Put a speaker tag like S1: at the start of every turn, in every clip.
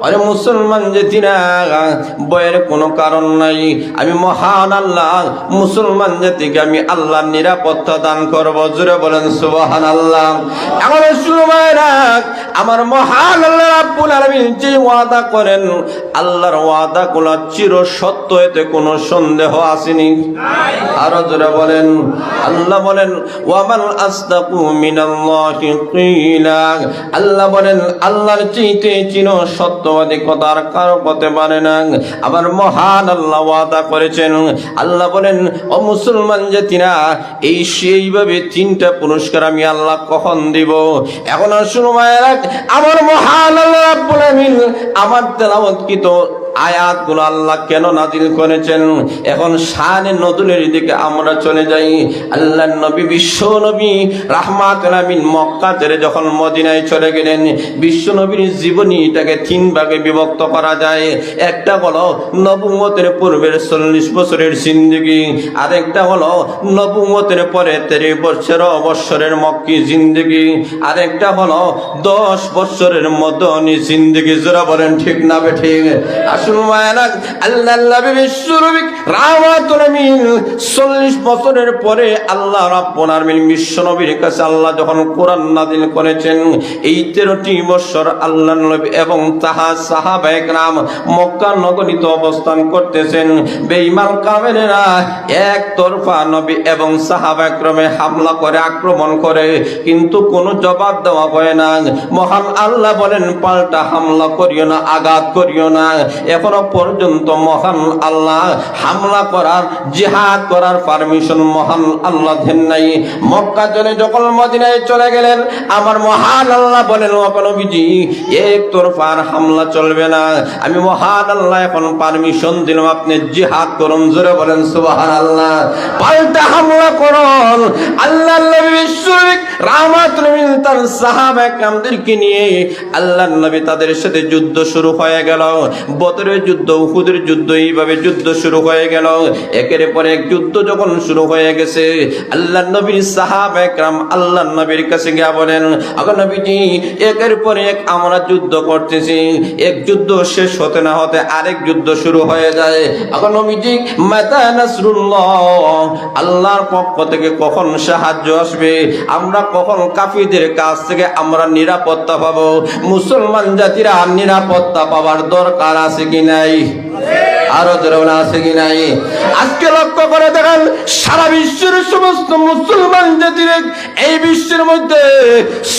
S1: আরে মুসলমান জাতিরা, ভয়ের কোনো কারণ নাই। আমি মহান আল্লাহ মুসলমান জাতিকে আমি আল্লাহর নিরাপত্তা দান করব। জোরে বলেন সুবহানাল্লাহ। এখন শুনুমায়রা, আমার মহান আল্লাহ রাব্বুল আলামিন যে ওয়াদা করেন, আল্লাহর ওয়াদাগুলো চির সত্য, এতে কোনো সন্দেহ আসেনি। আরো জোরে বলেন। আল্লাহ বলেন ওয়ামাল আসদাকু মিনাল্লাহি কিলা। আল্লাহ বলেন আল্লাহর চাইতে চির সত্যবাদী কথা আর কারো হতে পারে না। আবার মহান আল্লাহ ওয়াদা করেছেন, আল্লাহ বলেন ও মুসলমান জাতিরা, এই সেইভাবে তিনটা পুরস্কার আমি আল্লাহ কখন দিব। এখন শুনো মায়েরা, আমার মহান আল্লাহ রাব্বুল আলামিন আমার তেলাওয়াতকৃত আয়াতগুলো আল্লাহ কেন নাজিল করেছেন। এখন শানে নতুনের দিকে আমরা চলে যাই। আল্লাহর নবী, বিশ্ব নবী রাহমাতুল আলামিন মক্কা ছেড়ে যখন মদিনায় চলে গেলেন, বিশ্ব নবীর জীবনীটাকে তিন ভাগে বিভক্ত করা যায়। একটা হলো নবুয়তের পূর্বের 40 বছরের জিন্দেগি, আরেকটা হলো নবুয়তের পরে 13 বছরের মক্কি জিন্দেগি, আরেকটা হলো 10 বছরের মদনী জিন্দেগি। যারা বলেন ঠিক না বেঠিক? আল্লাহ নবী বিশ্ব নবী রাহমাতুল আলামিন 40 বছরের পরে আল্লাহ রাব্বুল আলামিন বিশ্ব নবীর কাছে আল্লাহ যখন কোরআন নাযিল করেছেন, এই 13টি বছর আল্লাহ নবী এবং তাহার সাহাবায়ে কেরাম মক্কা নগরীতে অবস্থান করতেছেন। বেঈমান কাফেররা একতরফা নবী এবং সাহাবায়ে কেরামে হামলা করে, আক্রমণ করে, কিন্তু কোনো জবাব দেওয়া হয় না। মহান আল্লাহ বলেন পাল্টা হামলা করিও না, আঘাত করিও না। এখনো পর্যন্ত মহান আল্লাহ হামলা করার, জিহাদ করার পারমিশন মহান আল্লাহ দেন নাই। মক্কা চলে যখন মদিনায় চলে গেলেন, আমার মহান আল্লাহ বলেন ও নবীজি, একতরফা হামলা চলবে না। আমি মহান আল্লাহ এখন পারমিশন দিলাম, আপনি জিহাদ করুন। জোরে বলেন সুবহানাল্লাহ। পাল্টা হামলা করুন। আল্লাহ নবী বিশ্বনবী রাহমাতুল আলামিন তার সাহাবায়ে কেরামদেরকে নিয়ে আল্লাহ নবী তাদের সাথে যুদ্ধ শুরু হয়ে গেল। বদরের যুদ্ধ, উহুদের যুদ্ধ, এইভাবে যুদ্ধ শুরু হয়ে গেল। একের পর এক যুদ্ধ যখন শুরু হয়ে গেছে, আল্লাহ নবীর সাহাবায়ে কেরাম আল্লাহ নবীর কাছে গিয়ে বলেন, আগো নবীজি, একের পর এক আমরা যুদ্ধ করতেছি, এক যুদ্ধ শেষ হতে না হতে আরেক যুদ্ধ শুরু হয়ে যায়। আগো নবীজি, মাতা নাসরুল্লাহ, আল্লাহর পক্ষ থেকে কখন সাহায্য আসবে, আমরা কখন কাফিরদের কাছ থেকে আমরা নিরাপত্তা পাবো। মুসলমান জাতিরা নিরাপত্তা পাওয়ার দরকার আছে কি নাই? আরো জোরে আছে কি নাই? আজকে লক্ষ্য করে দেখেন, সারা বিশ্বের সমস্ত মুসলমান জাতির, এই বিশ্বের মধ্যে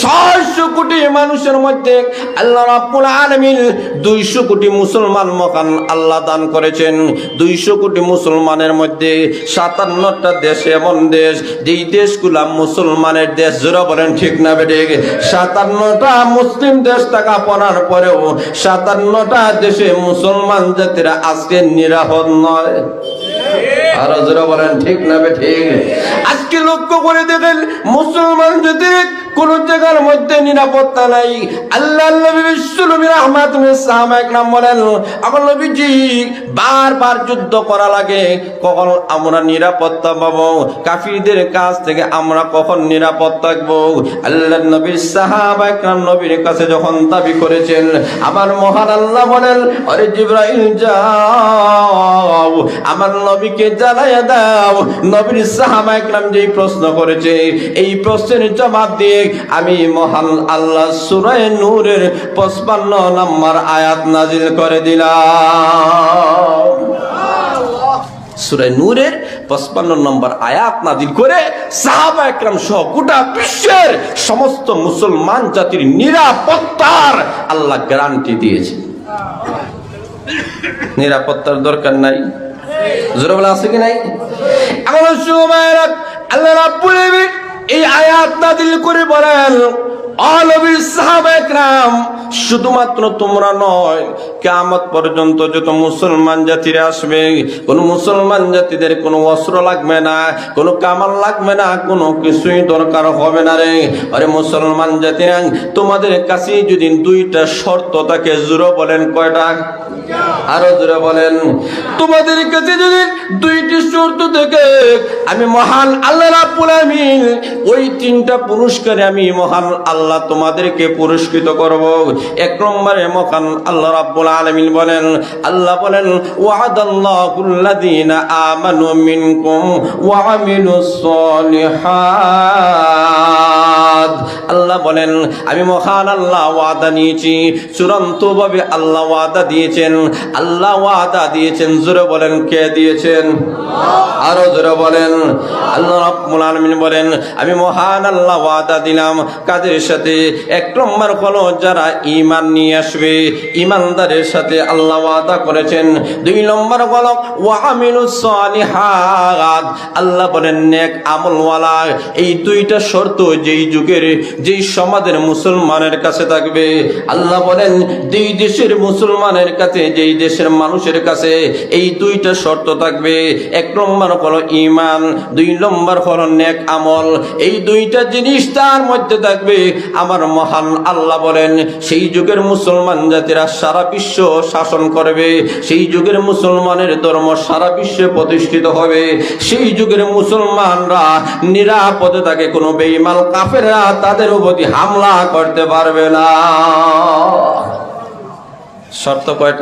S1: 600 কোটি মানুষের মধ্যে আল্লাহ রাব্বুল আলামিন 200 কোটি মুসলমান মকান আল্লাহ দান করেছেন। 200 কোটি মুসলমানের মধ্যে 57টা দেশ এমন দেশ, যেই দেশগুলা মুসলমানের দেশ। জোরে বলেন ঠিক না বেঠিক? 57টা মুসলিম দেশ থাকা পড়ার পরেও 57টা দেশে মুসলমান জাতিরা আজকে নিরাপদ নয়। আরো জোরে বলেন ঠিক না বেঠিক? আজকে লক্ষ্য করে দেখেন, মুসলমান জাতির কোন জায়গার মধ্যে নিরাপত্তা নাই। আল্লাহ নবী বিশ্ব নবী রাহমাতুল সাহাবায়ে কেরাম বলেন, আগো নবীজি, বারবার যুদ্ধ করা লাগে, কখন আমরা নিরাপত্তা পাবো? কাফিরদের কাছ থেকে আমরা কখন নিরাপদ থাকবো? আল্লাহ নবীর সাহাবায়ে কেরাম নবীর কাছে যখন দাবি করেছেন, আমার মহান আল্লাহ বলেন, আরে জিবরাইল যাও, আমার নবীকে জানাইয়া দাও। নবীর সাহাবায়ে কেরাম যেই প্রশ্ন করেছে, এই প্রশ্নের জবাব দিয়ে আমি মহান আল্লাহ সূরা নূরের 55 নম্বর আয়াত নাজিল করে দিলাম। সূরা নূরের 55 নম্বর আয়াত নাজিল করে সাহাবায়ে কেরাম সহ গোটা বিশ্বের সমস্ত মুসলমান জাতির নিরাপত্তার আল্লাহ গ্যারান্টি দিয়েছে। নিরাপত্তার দরকার নাই? জোরে বলা আছে কি নাই? এখন সুমায়রা আল্লাহ রাব্বুল আলামিন এই আয়াত নাযিল করে বলেন, ও নবীর সাহাবায়ে কেরাম, শুধুমাত্র তোমরা নয়, কিয়ামত পর্যন্ত যত মুসলমান জাতিরা আসবে, কোন মুসলমান জাতিদের কোনো অস্ত্র লাগবে না, কোনো কামান লাগবে না, কোনো কিছুই দরকার হবে না রে। আরে মুসলমান জাতিরা, তোমাদের কাছে যদি 2টা শর্ত থাকে, জোরে বলেন কয়টা? আরো জোরে বলেন। তোমাদের কাছে যদি দুইটি শর্ত থেকে আমি মহান আল্লাহ রাব্বুল আলামিন ওই তিনটা পুরস্কারে আমি মহান আল্লাহ তোমাদেরকে পুরস্কৃত করব। এক নম্বরে মহান আল্লাহ রাব্বুল আলামিন বলেন, আল্লাহ বলেন ওয়াদাল্লাহুল লাযিনা আমানু মিনকুম ওয়া আমিলুস সলিহাত। আল্লাহ বলেন আমি মহান আল্লাহ ওয়াদা নিয়েছি, চূড়ান্তভাবে আল্লাহ ওয়াদা দিয়েছেন। আল্লাহ ওয়াদা দিয়েছেন, জোরে বলেন কে দিয়েছেন? আরো জোরে বলেন। আল্লাহ রাব্বুল আলামিন বলেন আমি মহান আল্লাহ ওয়াদা দিলাম কাদের সাথে? এক নম্বর হলো যারা ঈমান নিয়ে আসবে, ঈমানদারের সাথে আল্লাহ ওয়াদা করেছেন। দুই নম্বর হলো ওয়া আমিলুস সলিহাত, আল্লাহ বলেন নেক আমলওয়ালা। এই দুইটা শর্ত যেই যুগের যেই সমাজের মুসলমানের কাছে থাকবে, আল্লাহ বলেন যেই দেশের মুসলমানের কাছে যেই দেশের মানুষের কাছে এই দুইটা শর্ত থাকবে। এক নম্বর হলো ঈমান, দুই নম্বর হলো নেক আমল। এই দুইটা জিনিস তার মধ্যে থাকবে, আমার মহান আল্লাহ বলেন সেই যুগের মুসলমান জাতিরা সারা বিশ্ব শাসন করবে, সেই যুগের মুসলমানের ধর্ম সারা বিশ্বে প্রতিষ্ঠিত হবে, সেই যুগের মুসলমানরা নিরাপদে থাকে, কোনো বেঈমান কাফেররা তাদের উপর হামলা করতে পারবে না। শর্ত কয়টা?